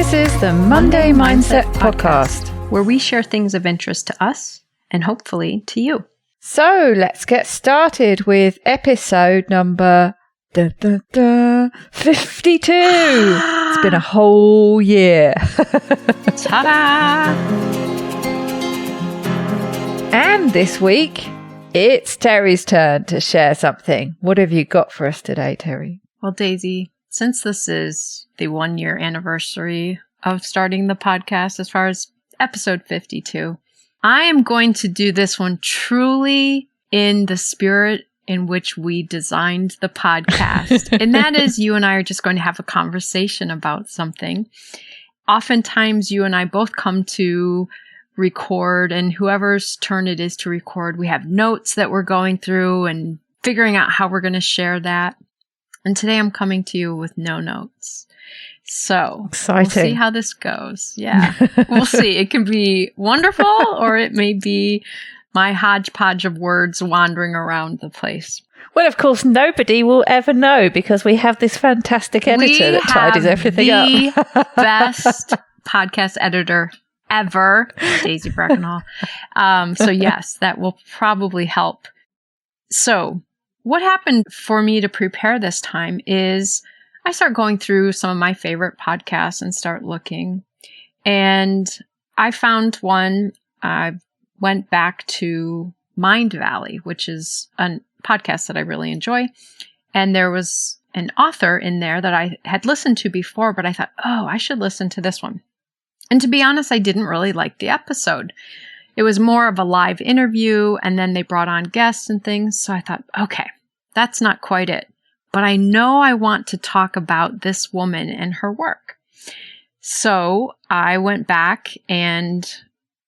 This is the Monday Mindset Podcast, where we share things of interest to us and hopefully to you. So let's get started with episode number 52. It's been a whole year. Ta-da! And this week, it's Terri's turn to share something. What have you got for us today, Terri? Well, Daisy, since this is the 1-year anniversary of starting the podcast, as far as episode 52, I am going to do this one truly in the spirit in which we designed the podcast. And that is, you and I are just going to have a conversation about something. Oftentimes, you and I both come to record, and whoever's turn it is to record, we have notes that we're going through and figuring out how we're going to share that. And today I'm coming to you with no notes. So exciting. We'll see how this goes. Yeah, we'll see. It can be wonderful or it may be my hodgepodge of words wandering around the place. Well, of course, nobody will ever know because we have this fantastic editor that tidies everything up. The best podcast editor ever, Daisy Brackenhall. So yes, that will probably help. So what happened for me to prepare this time is I start going through some of my favorite podcasts and start looking. And I found one. I went back to Mind Valley, which is a podcast that I really enjoy. And there was an author in there that I had listened to before, but I thought, oh, I should listen to this one. And to be honest, I didn't really like the episode. It was more of a live interview, and then they brought on guests and things. So I thought, okay, that's not quite it. But I know I want to talk about this woman and her work. So I went back and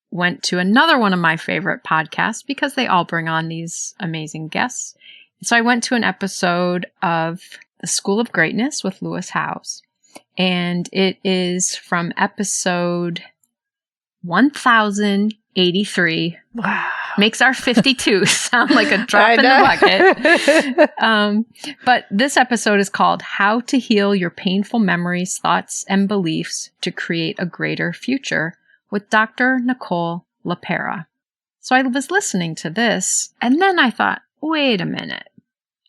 went to another one of my favorite podcasts because they all bring on these amazing guests. So I went to an episode of The School of Greatness with Lewis Howes. And it is from episode 1083. Wow. Makes our 52 sound like a drop in the bucket. But this episode is called How to Heal Your Painful Memories, Thoughts, and Beliefs to Create a Greater Future with Dr. Nicole LePera. So I was listening to this, and then I thought, wait a minute.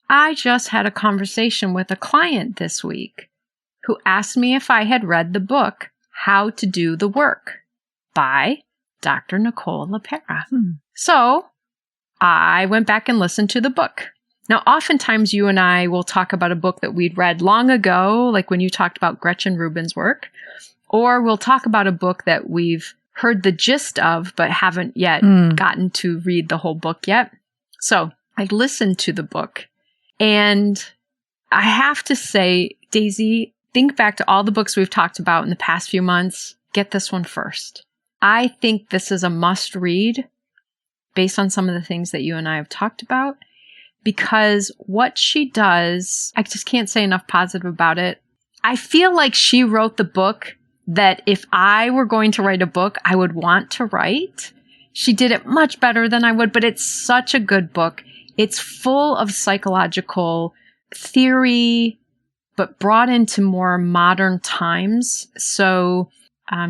I just had a conversation with a client this week who asked me if I had read the book, How to Do the Work by Dr. Nicole LePera. So I went back and listened to the book. Now, oftentimes you and I will talk about a book that we'd read long ago, like when you talked about Gretchen Rubin's work, or we'll talk about a book that we've heard the gist of, but haven't yet gotten to read the whole book yet. So I listened to the book, and I have to say, Daisy, think back to all the books we've talked about in the past few months. Get this one first. I think this is a must read based on some of the things that you and I have talked about, because what she does, I just can't say enough positive about it. I feel like she wrote the book that if I were going to write a book, I would want to write. She did it much better than I would, but it's such a good book. It's full of psychological theory, but brought into more modern times. So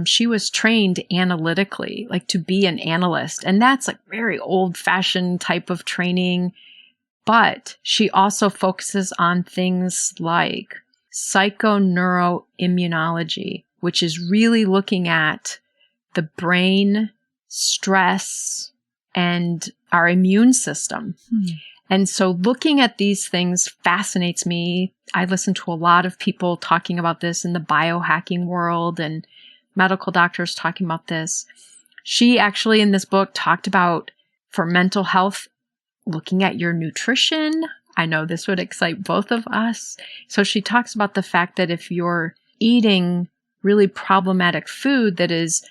she was trained analytically, like to be an analyst. And that's like very old-fashioned type of training. But she also focuses on things like psychoneuroimmunology, which is really looking at the brain, stress, and our immune system. And so looking at these things fascinates me. I listen to a lot of people talking about this in the biohacking world and medical doctors talking about this. She actually in this book talked about, for mental health, looking at your nutrition. I know this would excite both of us. So she talks about the fact that if you're eating really problematic food that is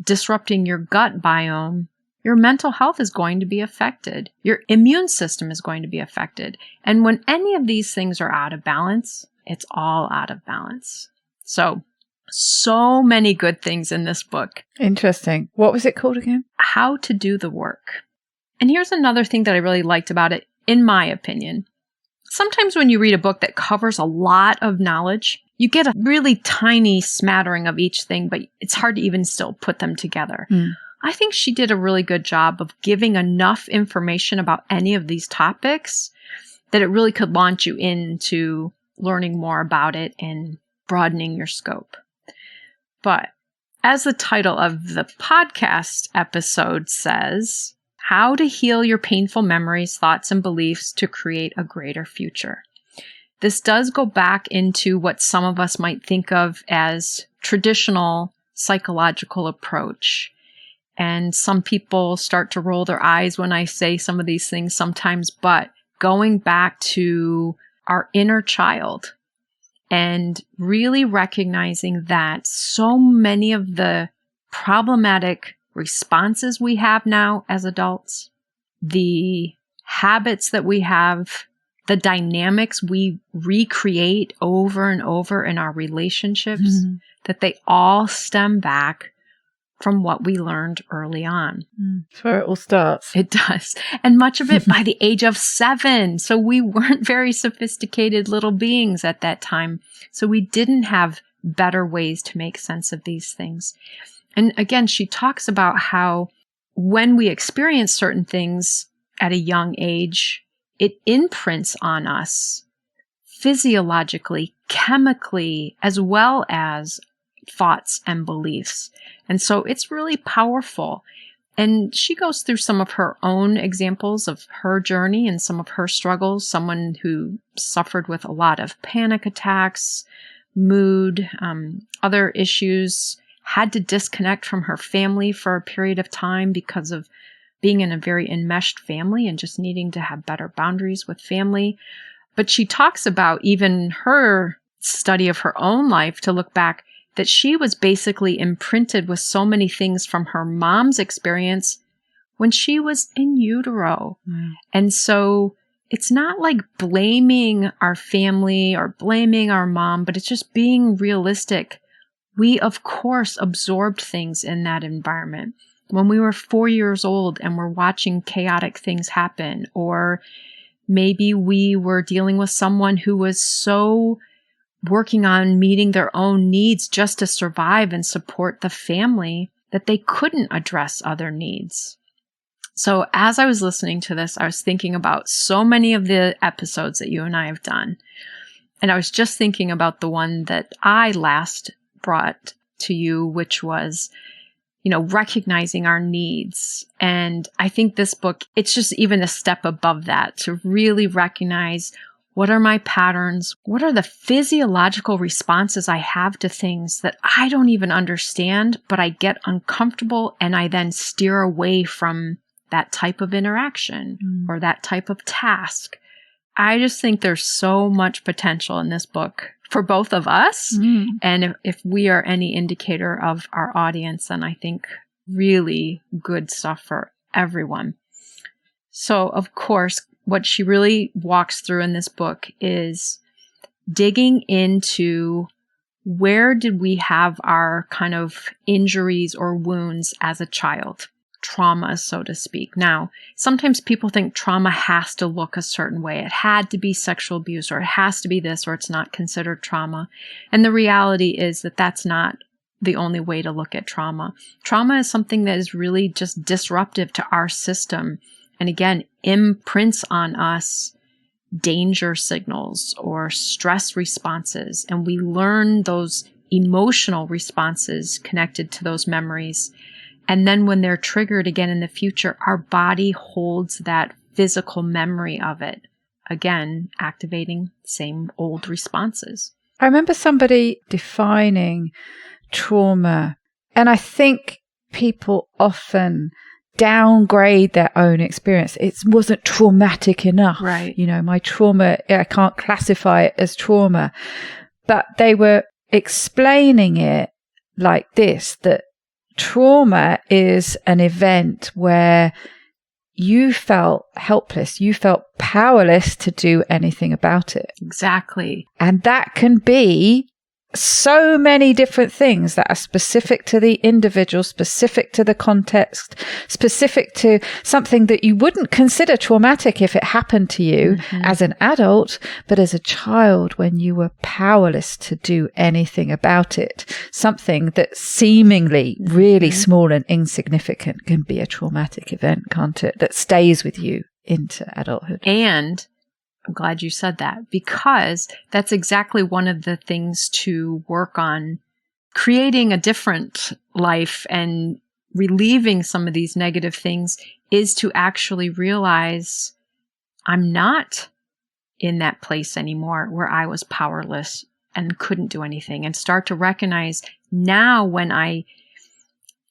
disrupting your gut biome, your mental health is going to be affected. Your immune system is going to be affected. And when any of these things are out of balance, it's all out of balance. So many good things in this book. Interesting. What was it called again? How to Do the Work. And here's another thing that I really liked about it, in my opinion. Sometimes when you read a book that covers a lot of knowledge, you get a really tiny smattering of each thing, but it's hard to even still put them together. I think she did a really good job of giving enough information about any of these topics that it really could launch you into learning more about it and broadening your scope. But as the title of the podcast episode says, how to heal your painful memories, thoughts, and beliefs to create a greater future. This does go back into what some of us might think of as traditional psychological approach. And some people start to roll their eyes when I say some of these things sometimes, but going back to our inner child and really recognizing that so many of the problematic responses we have now as adults, the habits that we have, the dynamics we recreate over and over in our relationships, that they all stem back from what we learned early on. That's where it all starts. It does. And much of it by the age of 7. So we weren't very sophisticated little beings at that time. So we didn't have better ways to make sense of these things. And again, she talks about how when we experience certain things at a young age, it imprints on us physiologically, chemically, as well as thoughts and beliefs. And so it's really powerful. And she goes through some of her own examples of her journey and some of her struggles. Someone who suffered with a lot of panic attacks, mood, other issues, had to disconnect from her family for a period of time because of being in a very enmeshed family and just needing to have better boundaries with family. But she talks about even her study of her own life to look back that she was basically imprinted with so many things from her mom's experience when she was in utero. And so it's not like blaming our family or blaming our mom, but it's just being realistic. We, of course, absorbed things in that environment. When we were 4 years old and we're watching chaotic things happen, or maybe we were dealing with someone who was so working on meeting their own needs just to survive and support the family that they couldn't address other needs. So as I was listening to this, I was thinking about so many of the episodes that you and I have done. And I was just thinking about the one that I last brought to you, which was, recognizing our needs. And I think this book, it's just even a step above that to really recognize, what are my patterns? What are the physiological responses I have to things that I don't even understand, but I get uncomfortable and I then steer away from that type of interaction or that type of task. I just think there's so much potential in this book for both of us. And if we are any indicator of our audience, then I think really good stuff for everyone. So, of course, what she really walks through in this book is digging into where did we have our kind of injuries or wounds as a child, trauma, so to speak. Now, sometimes people think trauma has to look a certain way. It had to be sexual abuse, or it has to be this, or it's not considered trauma. And the reality is that that's not the only way to look at trauma. Trauma is something that is really just disruptive to our system. And again, imprints on us danger signals or stress responses. And we learn those emotional responses connected to those memories. And then when they're triggered again in the future, our body holds that physical memory of it. Again, activating same old responses. I remember somebody defining trauma, and I think people often downgrade their own experience. It wasn't traumatic enough. Right. My trauma, I can't classify it as trauma. But they were explaining it like this, that trauma is an event where you felt helpless, you felt powerless to do anything about it. Exactly. And that can be so many different things that are specific to the individual, specific to the context, specific to something that you wouldn't consider traumatic if it happened to you as an adult, but as a child when you were powerless to do anything about it. Something that seemingly really small and insignificant can be a traumatic event, can't it? That stays with you into adulthood. And I'm glad you said that, because that's exactly one of the things to work on, creating a different life and relieving some of these negative things, is to actually realize I'm not in that place anymore where I was powerless and couldn't do anything, and start to recognize now when I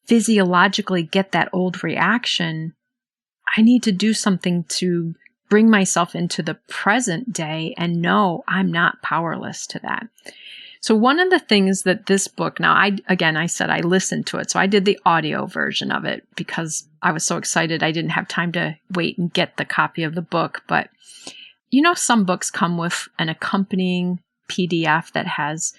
physiologically get that old reaction, I need to do something to bring myself into the present day and know I'm not powerless to that. So one of the things that this book, now I said I listened to it. So I did the audio version of it because I was so excited. I didn't have time to wait and get the copy of the book. But some books come with an accompanying PDF that has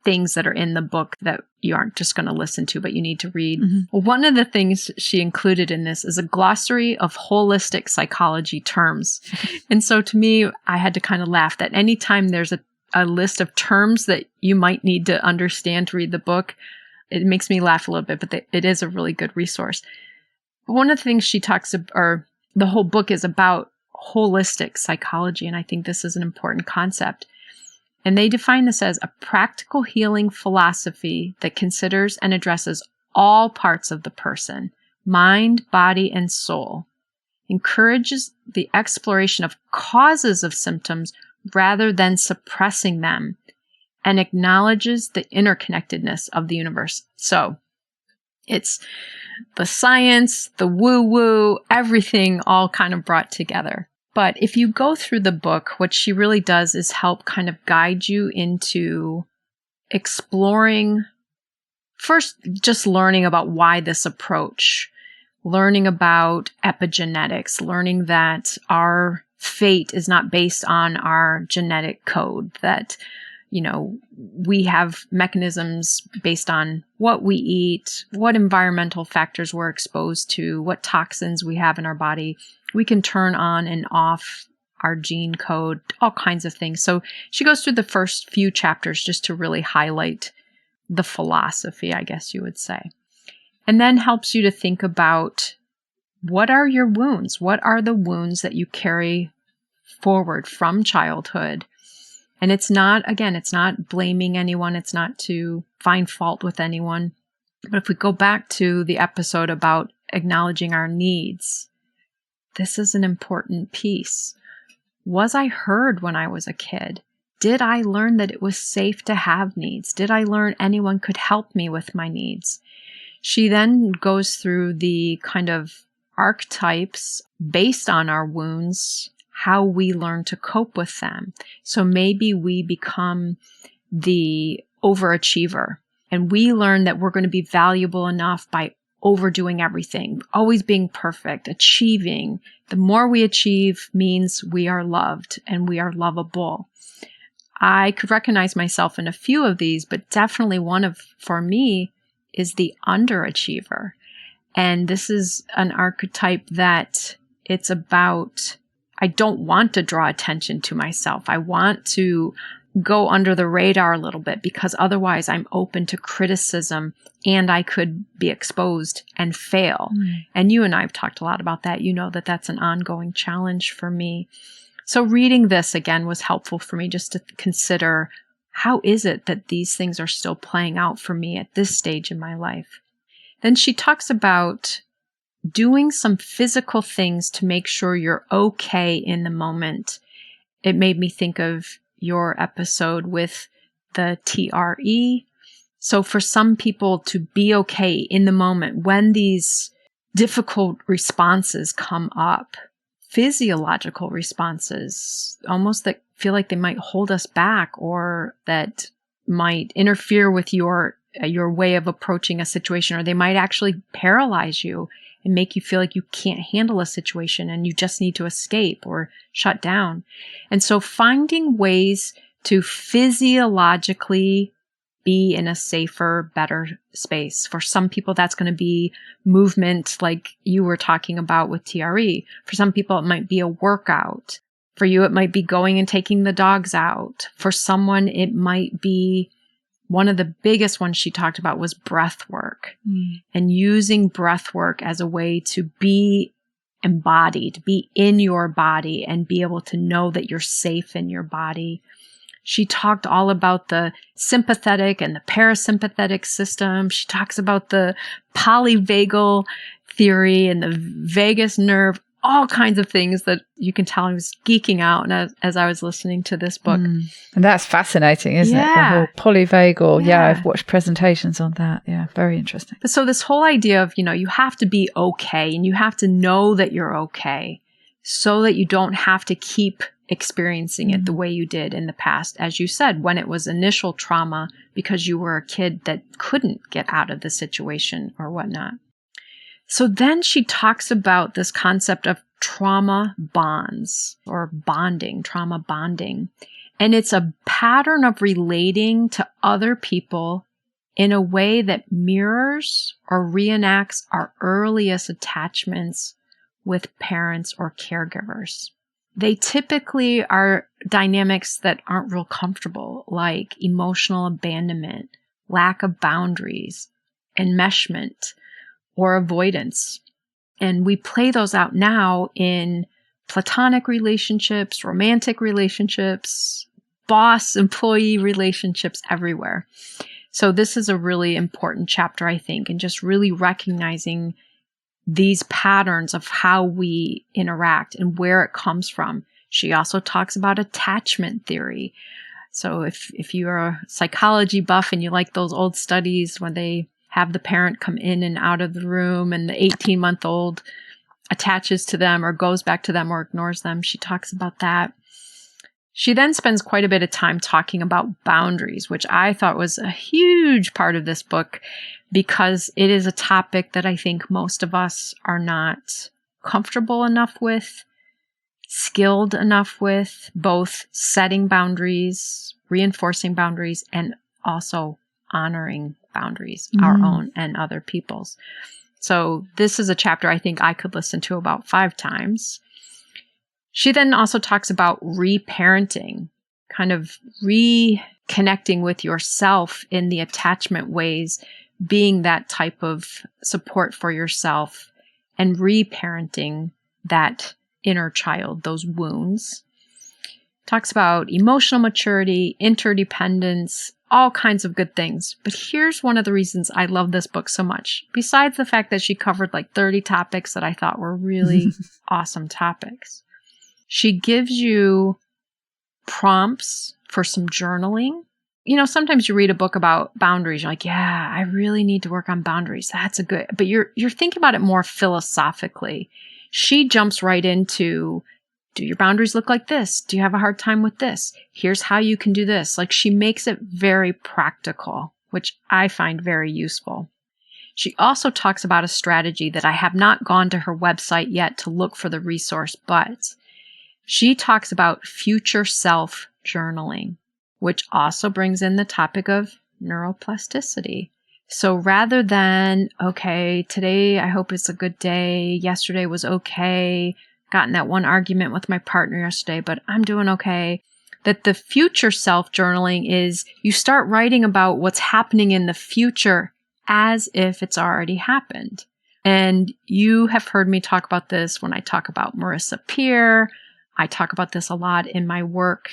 things that are in the book that you aren't just going to listen to, but you need to read. Well, one of the things she included in this is a glossary of holistic psychology terms. And so to me, I had to kind of laugh that anytime there's a list of terms that you might need to understand to read the book, it makes me laugh a little bit, but it is a really good resource. One of the things she talks about, or the whole book is about holistic psychology, and I think this is an important concept. And they define this as a practical healing philosophy that considers and addresses all parts of the person, mind, body, and soul, encourages the exploration of causes of symptoms rather than suppressing them, and acknowledges the interconnectedness of the universe. So it's the science, the woo-woo, everything all kind of brought together. But if you go through the book, what she really does is help kind of guide you into exploring, first, just learning about why this approach, learning about epigenetics, learning that our fate is not based on our genetic code, that, we have mechanisms based on what we eat, what environmental factors we're exposed to, what toxins we have in our body. We can turn on and off our gene code, all kinds of things. So she goes through the first few chapters just to really highlight the philosophy, I guess you would say. And then helps you to think about, what are your wounds? What are the wounds that you carry forward from childhood? And it's not blaming anyone. It's not to find fault with anyone. But if we go back to the episode about acknowledging our needs, this is an important piece. Was I heard when I was a kid? Did I learn that it was safe to have needs? Did I learn anyone could help me with my needs? She then goes through the kind of archetypes based on our wounds, how we learn to cope with them. So maybe we become the overachiever, and we learn that we're going to be valuable enough by overdoing everything, always being perfect, achieving. The more we achieve means we are loved and we are lovable. I could recognize myself in a few of these, but definitely for me, is the underachiever. And this is an archetype that it's about, I don't want to draw attention to myself. I want to go under the radar a little bit, because otherwise I'm open to criticism and I could be exposed and fail. And you and I have talked a lot about that. You know that that's an ongoing challenge for me. So reading this again was helpful for me just to consider, how is it that these things are still playing out for me at this stage in my life? Then she talks about doing some physical things to make sure you're okay in the moment. It made me think of your episode with the TRE. So for some people to be okay in the moment when these difficult responses come up, physiological responses, almost that feel like they might hold us back or that might interfere with your way of approaching a situation, or they might actually paralyze you and make you feel like you can't handle a situation and you just need to escape or shut down. And so finding ways to physiologically be in a safer, better space. For some people, that's going to be movement like you were talking about with Terri. For some people, it might be a workout. For you, it might be going and taking the dogs out. For someone, it might be one of the biggest ones she talked about was breath work and using breath work as a way to be embodied, be in your body and be able to know that you're safe in your body. She talked all about the sympathetic and the parasympathetic system. She talks about the polyvagal theory and the vagus nerve, all kinds of things that you can tell I was geeking out as I was listening to this book. And that's fascinating, isn't it? The whole polyvagal. Yeah, I've watched presentations on that. Yeah, very interesting. So this whole idea of, you have to be okay and you have to know that you're okay so that you don't have to keep experiencing it the way you did in the past, as you said, when it was initial trauma because you were a kid that couldn't get out of the situation or whatnot. So then she talks about this concept of trauma bonds or bonding, trauma bonding. And it's a pattern of relating to other people in a way that mirrors or reenacts our earliest attachments with parents or caregivers. They typically are dynamics that aren't real comfortable, like emotional abandonment, lack of boundaries, enmeshment, or avoidance. And we play those out now in platonic relationships, romantic relationships, boss-employee relationships everywhere. So this is a really important chapter, I think, and just really recognizing these patterns of how we interact and where it comes from. She also talks about attachment theory. So if you're a psychology buff and you like those old studies when they have the parent come in and out of the room and the 18-month-old attaches to them or goes back to them or ignores them, she talks about that. She then spends quite a bit of time talking about boundaries, which I thought was a huge part of this book because it is a topic that I think most of us are not comfortable enough with, skilled enough with, both setting boundaries, reinforcing boundaries, and also honoring boundaries, our own and other people's. So this is a chapter I think I could listen to about 5 times. She then also talks about reparenting, kind of reconnecting with yourself in the attachment ways, being that type of support for yourself and reparenting that inner child, those wounds. Talks about emotional maturity, interdependence, all kinds of good things. But here's one of the reasons I love this book so much. Besides the fact that she covered like 30 topics that I thought were really awesome topics. She gives you prompts for some journaling. Sometimes you read a book about boundaries. You're like, yeah, I really need to work on boundaries. That's a good, but you're thinking about it more philosophically. She jumps right into, do your boundaries look like this? Do you have a hard time with this? Here's how you can do this. Like she makes it very practical, which I find very useful. She also talks about a strategy that I have not gone to her website yet to look for the resource, but she talks about future self journaling, which also brings in the topic of neuroplasticity. So rather than, okay, today I hope it's a good day. Yesterday was okay. Got in that one argument with my partner yesterday, but I'm doing okay. That the future self journaling is you start writing about what's happening in the future as if it's already happened. And you have heard me talk about this when I talk about Marissa Peer. I talk about this a lot in my work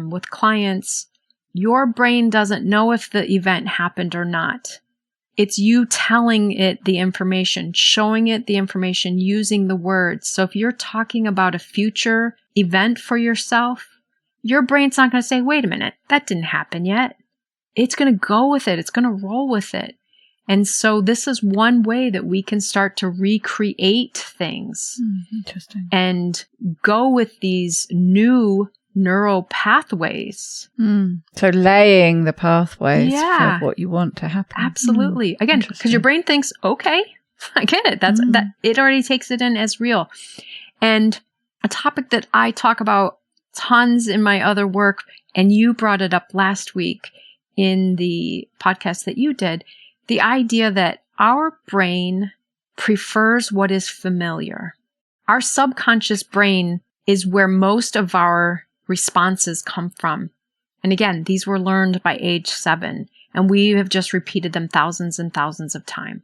with clients. Your brain doesn't know if the event happened or not. It's you telling it the information, showing it the information, using the words. So if you're talking about a future event for yourself, your brain's not going to say, wait a minute, that didn't happen yet. It's going to go with it. It's going to roll with it. And so this is one way that we can start to recreate things. Interesting. And go with these new neural pathways. So laying the pathways for what you want to happen. Absolutely. Again, because your brain thinks, okay, I get it. That it already takes it in as real. And a topic that I talk about tons in my other work, and you brought it up last week, in the podcast that you did, the idea that our brain prefers what is familiar. Our subconscious brain is where most of our responses come from. And again, these were learned by age 7, and we have just repeated them thousands and thousands of times.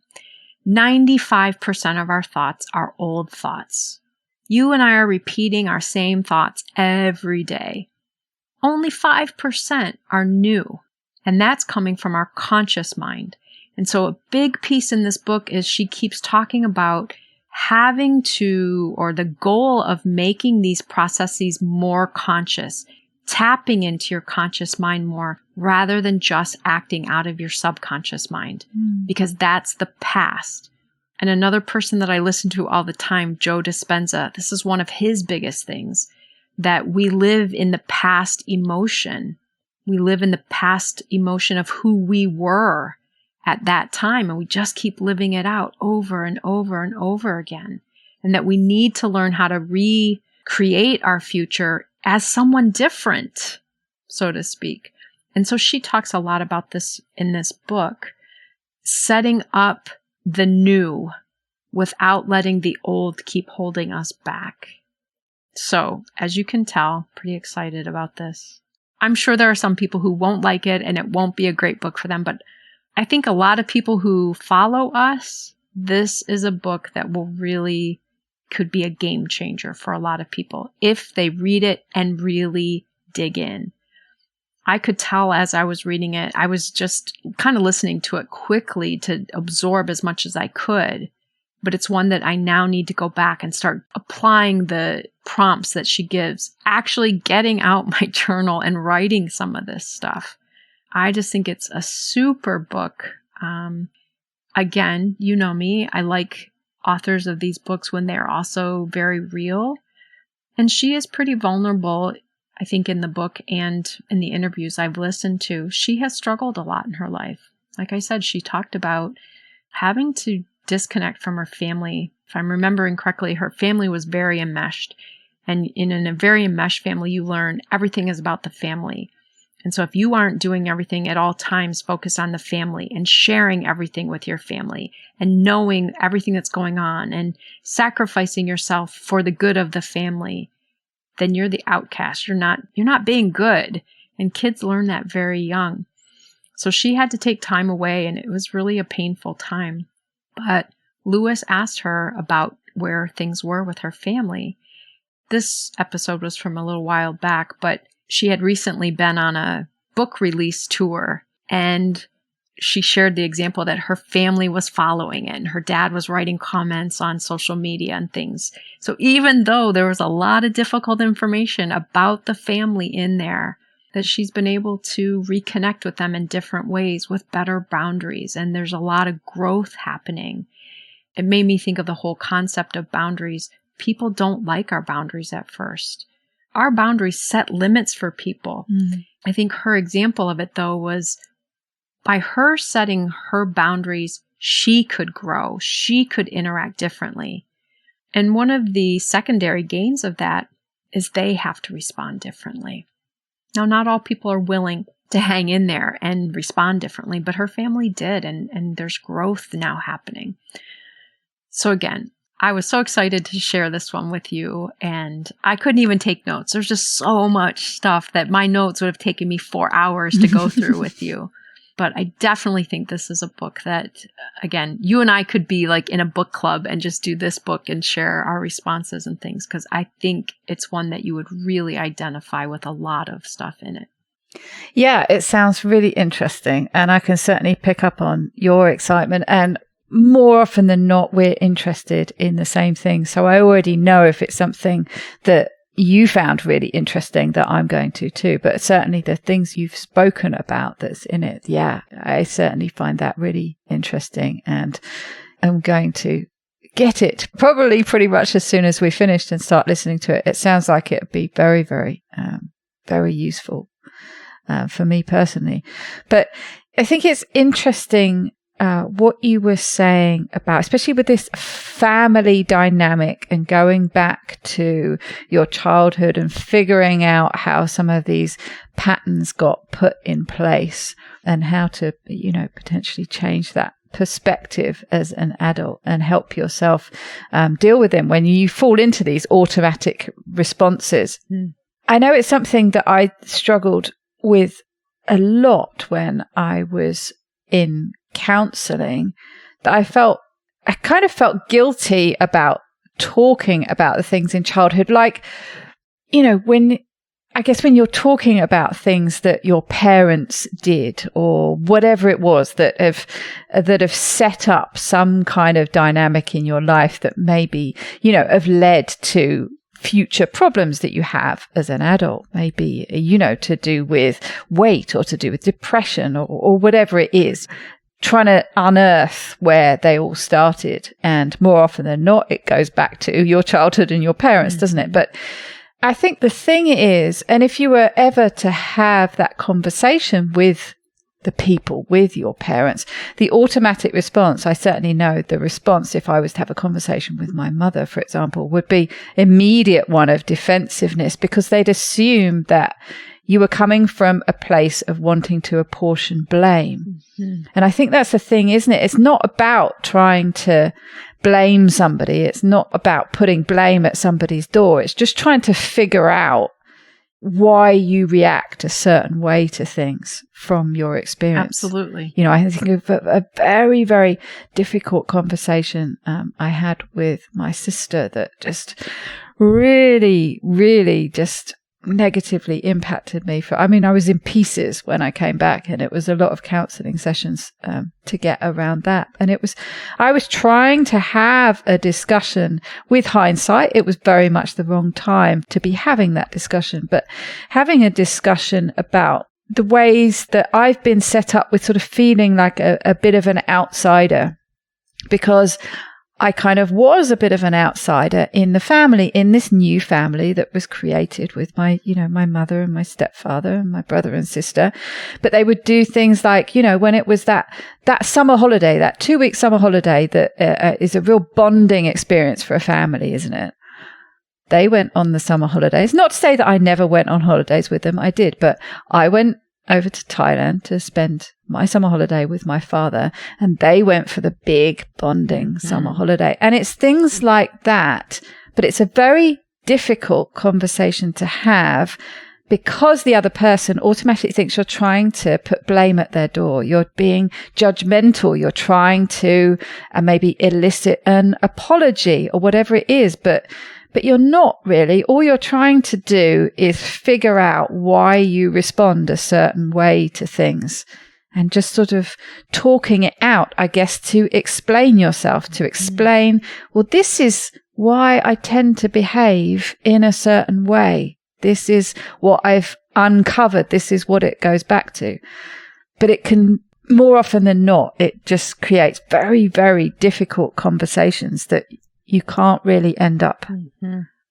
95% of our thoughts are old thoughts. You and I are repeating our same thoughts every day. Only 5% are new, and that's coming from our conscious mind. And so a big piece in this book is she keeps talking about having to, or the goal of making these processes more conscious, tapping into your conscious mind more rather than just acting out of your subconscious mind, because that's the past. And another person that I listen to all the time, Joe Dispenza, this is one of his biggest things, that we live in the past emotion. We live in the past emotion of who we were at that time, and we just keep living it out over and over and over again. And that we need to learn how to recreate our future as someone different, so to speak. And so she talks a lot about this in this book, setting up the new without letting the old keep holding us back. So, as you can tell, pretty excited about this. I'm sure there are some people who won't like it and it won't be a great book for them, but I think a lot of people who follow us, this is a book that could be a game changer for a lot of people if they read it and really dig in. I could tell as I was reading it, I was just kind of listening to it quickly to absorb as much as I could. But it's one that I now need to go back and start applying the prompts that she gives, actually getting out my journal and writing some of this stuff. I just think it's a super book. Again, you know me, I like authors of these books when they're also very real. And she is pretty vulnerable, I think, in the book and in the interviews I've listened to. She has struggled a lot in her life. Like I said, she talked about having to disconnect from her family. If I'm remembering correctly, her family was very enmeshed. And in a very enmeshed family, you learn everything is about the family. And so if you aren't doing everything at all times, focus on the family and sharing everything with your family and knowing everything that's going on and sacrificing yourself for the good of the family, then you're the outcast. You're not being good. And kids learn that very young. So she had to take time away, and it was really a painful time. But Lewis asked her about where things were with her family. This episode was from a little while back, but she had recently been on a book release tour, and she shared the example that her family was following it, and her dad was writing comments on social media and things. So even though there was a lot of difficult information about the family in there, that she's been able to reconnect with them in different ways with better boundaries, and there's a lot of growth happening. It made me think of the whole concept of boundaries. People don't like our boundaries at first. Our boundaries set limits for people. I think her example of it, though, was by her setting her boundaries, she could grow. She could interact differently. And one of the secondary gains of that is they have to respond differently. Now, not all people are willing to hang in there and respond differently, but her family did, and there's growth now happening. So again, I was so excited to share this one with you, and I couldn't even take notes. There's just so much stuff that my notes would have taken me 4 hours to go through with you. But I definitely think this is a book that, again, you and I could be like in a book club and just do this book and share our responses and things, because I think it's one that you would really identify with a lot of stuff in it. Yeah, it sounds really interesting, and I can certainly pick up on your excitement, and more often than not, we're interested in the same thing. So I already know if it's something that you found really interesting that I'm going to too. But certainly the things you've spoken about that's in it, yeah, I certainly find that really interesting. And I'm going to get it probably pretty much as soon as we finished and start listening to it. It sounds like it would be very, very, very useful for me personally. But I think it's interesting what you were saying about, especially with this family dynamic and going back to your childhood and figuring out how some of these patterns got put in place and how to, potentially change that perspective as an adult and help yourself deal with them when you fall into these automatic responses. I know it's something that I struggled with a lot when I was in counseling, that I kind of felt guilty about talking about the things in childhood. Like, when you're talking about things that your parents did or whatever it was that have set up some kind of dynamic in your life that maybe, have led to future problems that you have as an adult, maybe, to do with weight or to do with depression or whatever it is. Trying to unearth where they all started. And more often than not, it goes back to your childhood and your parents, doesn't it? But I think the thing is, and if you were ever to have that conversation with the people, with your parents, the automatic response, I certainly know the response if I was to have a conversation with my mother, for example, would be immediate one of defensiveness, because they'd assume that you were coming from a place of wanting to apportion blame. And I think that's the thing, isn't it? It's not about trying to blame somebody. It's not about putting blame at somebody's door. It's just trying to figure out why you react a certain way to things from your experience. Absolutely. I think of a very, very difficult conversation I had with my sister that just really, really just negatively impacted me. I was in pieces when I came back, and it was a lot of counseling sessions to get around that. And I was trying to have a discussion. With hindsight, it was very much the wrong time to be having that discussion, but having a discussion about the ways that I've been set up with sort of feeling like a bit of an outsider, because I kind of was a bit of an outsider in the family, in this new family that was created with my mother and my stepfather and my brother and sister. But they would do things like, when it was that summer holiday, that 2-week summer holiday that is a real bonding experience for a family, isn't it? They went on the summer holidays. Not to say that I never went on holidays with them. I did, but I went over to Thailand to spend my summer holiday with my father, and they went for the big bonding summer holiday. And it's things like that, but it's a very difficult conversation to have, because the other person automatically thinks you're trying to put blame at their door. You're being judgmental. You're trying to maybe elicit an apology or whatever it is, but you're not really. All you're trying to do is figure out why you respond a certain way to things, and just sort of talking it out, I guess, to explain yourself, to explain, well, this is why I tend to behave in a certain way. This is what I've uncovered. This is what it goes back to. But it can, more often than not, it just creates very, very difficult conversations that you can't really end up,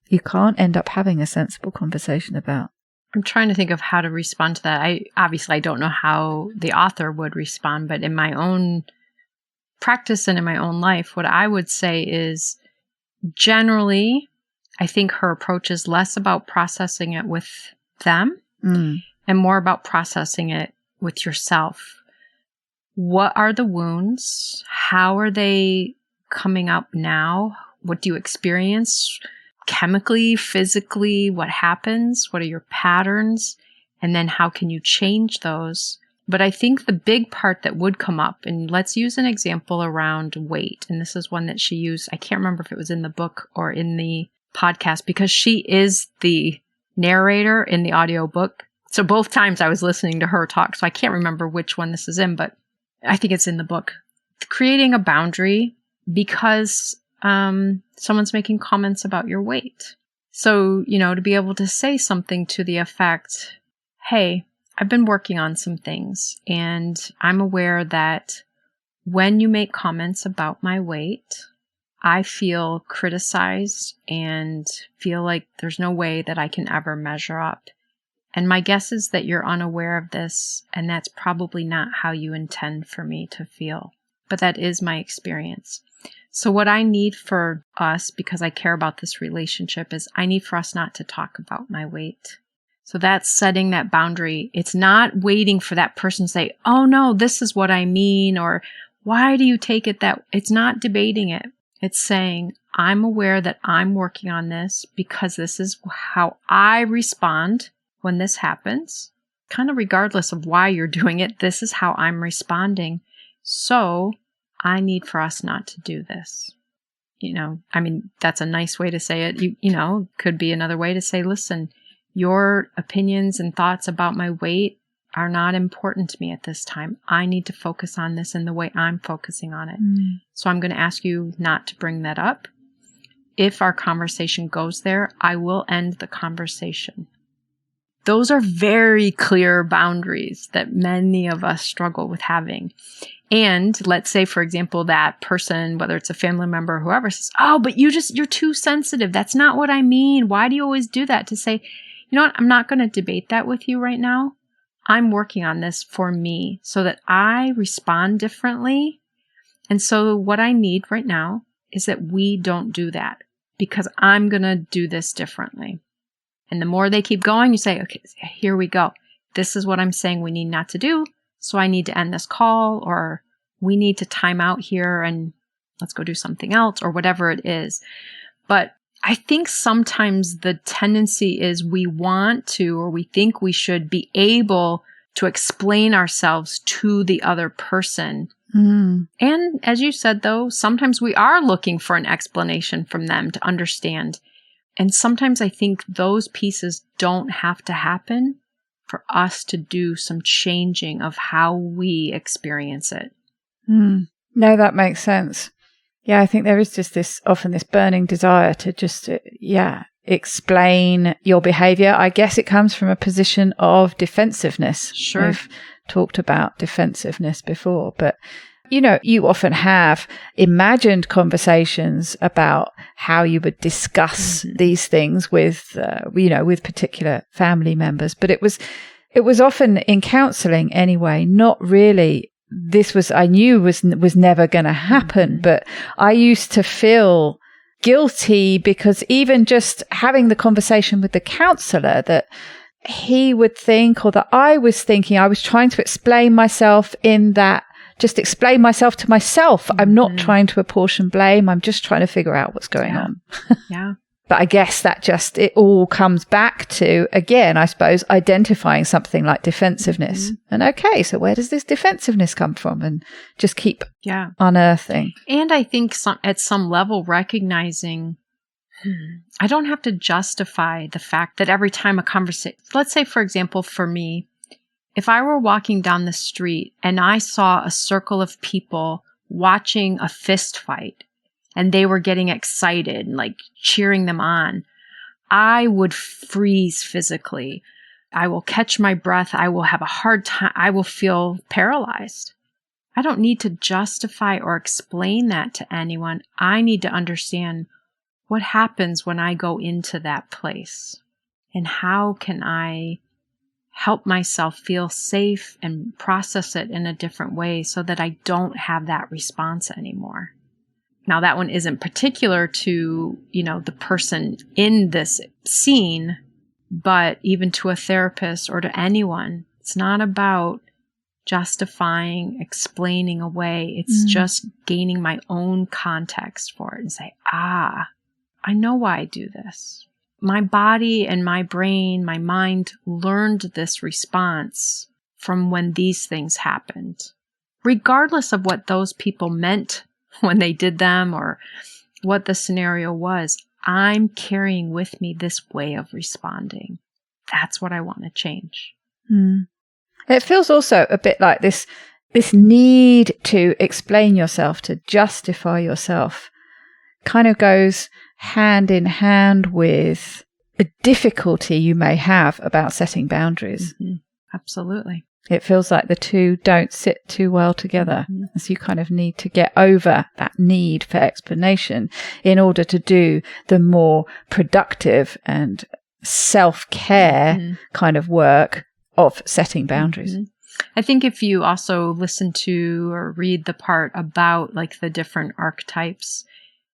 you can't end up having a sensible conversation about. I'm trying to think of how to respond to that. I don't know how the author would respond, but in my own practice and in my own life, what I would say is, generally, I think her approach is less about processing it with them and more about processing it with yourself. What are the wounds? How are they coming up now? What do you experience chemically, physically? What happens? What are your patterns? And then how can you change those? But I think the big part that would come up, and let's use an example around weight. And this is one that she used. I can't remember if it was in the book or in the podcast, because she is the narrator in the audiobook. So both times I was listening to her talk. So I can't remember which one this is in, but I think it's in the book. Creating a boundary because someone's making comments about your weight. So, to be able to say something to the effect, hey, I've been working on some things, and I'm aware that when you make comments about my weight, I feel criticized and feel like there's no way that I can ever measure up. And my guess is that you're unaware of this, and that's probably not how you intend for me to feel. but that is my experience. So what I need for us, because I care about this relationship, is I need for us not to talk about my weight. So that's setting that boundary. It's not waiting for that person to say, oh no, this is what I mean, or why do you take it that? It's not debating it. It's saying, I'm aware that I'm working on this because this is how I respond when this happens. Kind of regardless of why you're doing it, this is how I'm responding. So I need for us not to do this. That's a nice way to say it. Could be another way to say, listen, your opinions and thoughts about my weight are not important to me at this time. I need to focus on this in the way I'm focusing on it. So I'm going to ask you not to bring that up. If our conversation goes there, I will end the conversation. Those are very clear boundaries that many of us struggle with having. And let's say, for example, that person, whether it's a family member or whoever, says, oh, but you're too sensitive. That's not what I mean. Why do you always do that? To say, you know what? I'm not going to debate that with you right now. I'm working on this for me so that I respond differently. And so what I need right now is that we don't do that because I'm going to do this differently. And the more they keep going, you say, okay, here we go. This is what I'm saying we need not to do. So I need to end this call, or we need to time out here and let's go do something else, or whatever it is. But I think sometimes the tendency is we want to, or we think we should be able to explain ourselves to the other person. And as you said, though, sometimes we are looking for an explanation from them to understand. And sometimes I think those pieces don't have to happen for us to do some changing of how we experience it. No, that makes sense. Yeah, I think there is just often this burning desire to just, explain your behavior. I guess it comes from a position of defensiveness. Sure. We've talked about defensiveness before, but you often have imagined conversations about how you would discuss these things with, with particular family members. But it was often in counseling anyway, not really. I knew was never going to happen, but I used to feel guilty because even just having the conversation with the counselor, that he would think, or that I was thinking, I was trying to explain myself in that, just explain myself to myself. I'm not trying to apportion blame. I'm just trying to figure out what's going on. Yeah. But I guess that it all comes back to, again, I suppose, identifying something like defensiveness. And okay, so where does this defensiveness come from? And just keep unearthing. And I think at some level recognizing, I don't have to justify the fact that every time a conversation, let's say, for example, for me, if I were walking down the street and I saw a circle of people watching a fist fight and they were getting excited and like cheering them on, I would freeze physically. I will catch my breath. I will have a hard time. I will feel paralyzed. I don't need to justify or explain that to anyone. I need to understand what happens when I go into that place and how can I help myself feel safe and process it in a different way so that I don't have that response anymore. Now, that one isn't particular to, the person in this scene, but even to a therapist or to anyone, it's not about justifying, explaining away. It's just gaining my own context for it and say, I know why I do this. My body and my brain, my mind learned this response from when these things happened, regardless of what those people meant when they did them or what the scenario was. I'm carrying with me this way of responding. That's what I want to change. It feels also a bit like this need to explain yourself, to justify yourself, kind of goes hand in hand with a difficulty you may have about setting boundaries. Absolutely. It feels like the two don't sit too well together. So you kind of need to get over that need for explanation in order to do the more productive and self-care kind of work of setting boundaries. I think if you also listen to or read the part about like the different archetypes,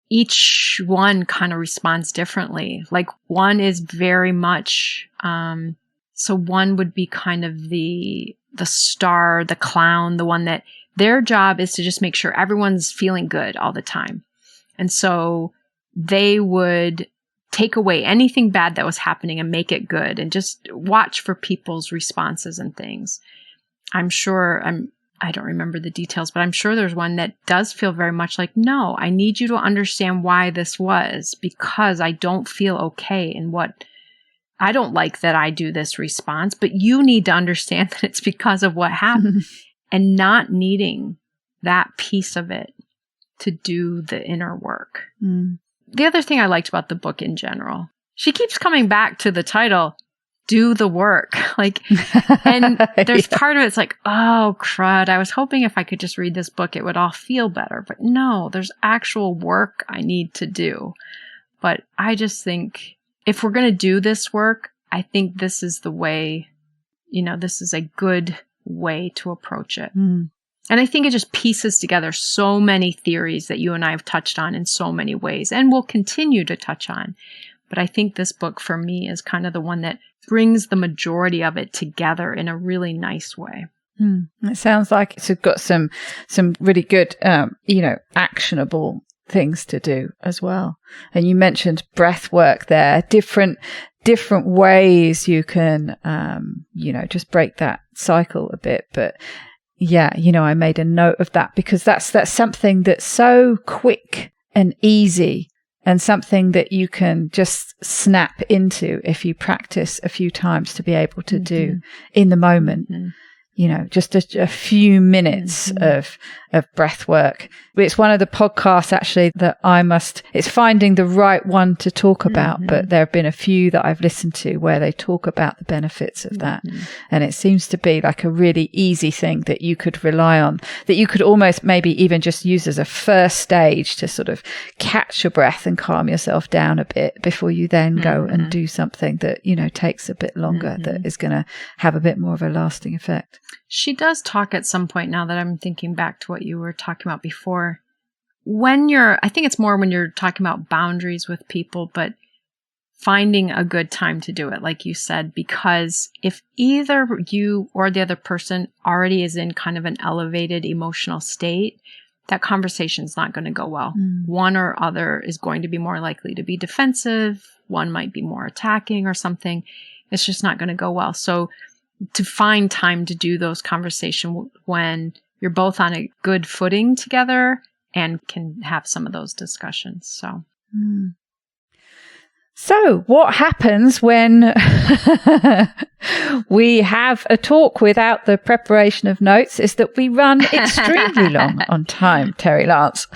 each one kind of responds differently. Like one is very much, so one would be kind of the star, the clown, the one that their job is to just make sure everyone's feeling good all the time. And so they would take away anything bad that was happening and make it good and just watch for people's responses and things. I'm sure, I don't remember the details, but I'm sure there's one that does feel very much like, no, I need you to understand why this was, because I don't feel okay in what, I don't like that I do this response, but you need to understand that it's because of what happened and not needing that piece of it to do the inner work. Mm. The other thing I liked about the book in general, she keeps coming back to the title, Do the Work. Like, and there's part of it's like, oh, crud. I was hoping if I could just read this book, it would all feel better. But no, there's actual work I need to do. But I just think if we're going to do this work, I think this is the way, this is a good way to approach it. Mm. And I think it just pieces together so many theories that you and I have touched on in so many ways and will continue to touch on. But I think this book for me is kind of the one that brings the majority of it together in a really nice way. It sounds like it's got some really good, actionable things to do as well. And you mentioned breath work there, different ways you can, just break that cycle a bit. But yeah, I made a note of that because that's something that's so quick and easy and something that you can just snap into if you practice a few times to be able to do in the moment. Mm-hmm. Just a few minutes of breath work. It's one of the podcasts actually that it's finding the right one to talk about, but there have been a few that I've listened to where they talk about the benefits of that. And it seems to be like a really easy thing that you could rely on, that you could almost maybe even just use as a first stage to sort of catch your breath and calm yourself down a bit before you then go and do something that, takes a bit longer, that is going to have a bit more of a lasting effect. She does talk at some point, now that I'm thinking back to what you were talking about before. I think it's more when you're talking about boundaries with people, but finding a good time to do it, like you said, because if either you or the other person already is in kind of an elevated emotional state, that conversation's not going to go well. One or other is going to be more likely to be defensive. One might be more attacking or something. It's just not going to go well. So to find time to do those conversations when you're both on a good footing together and can have some of those discussions. So what happens when we have a talk without the preparation of notes is that we run extremely long on time, Terri Lance.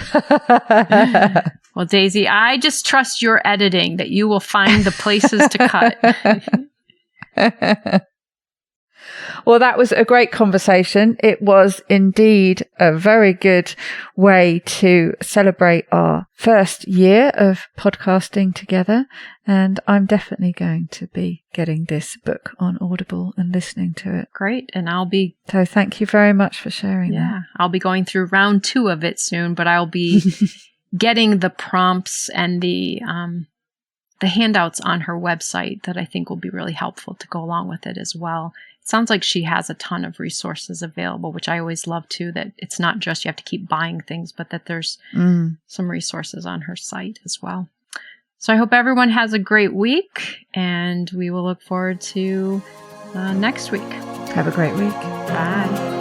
Well, Daisy, I just trust your editing that you will find the places to cut. Well, that was a great conversation. It was indeed a very good way to celebrate our first year of podcasting together. And I'm definitely going to be getting this book on Audible and listening to it. Great. And So thank you very much for sharing that. I'll be going through round 2 of it soon, but I'll be getting the prompts and the handouts on her website that I think will be really helpful to go along with it as well. It sounds like she has a ton of resources available, which I always love too, that it's not just you have to keep buying things, but that there's some resources on her site as well. So I hope everyone has a great week, and we will look forward to next week. Have a great week. Bye.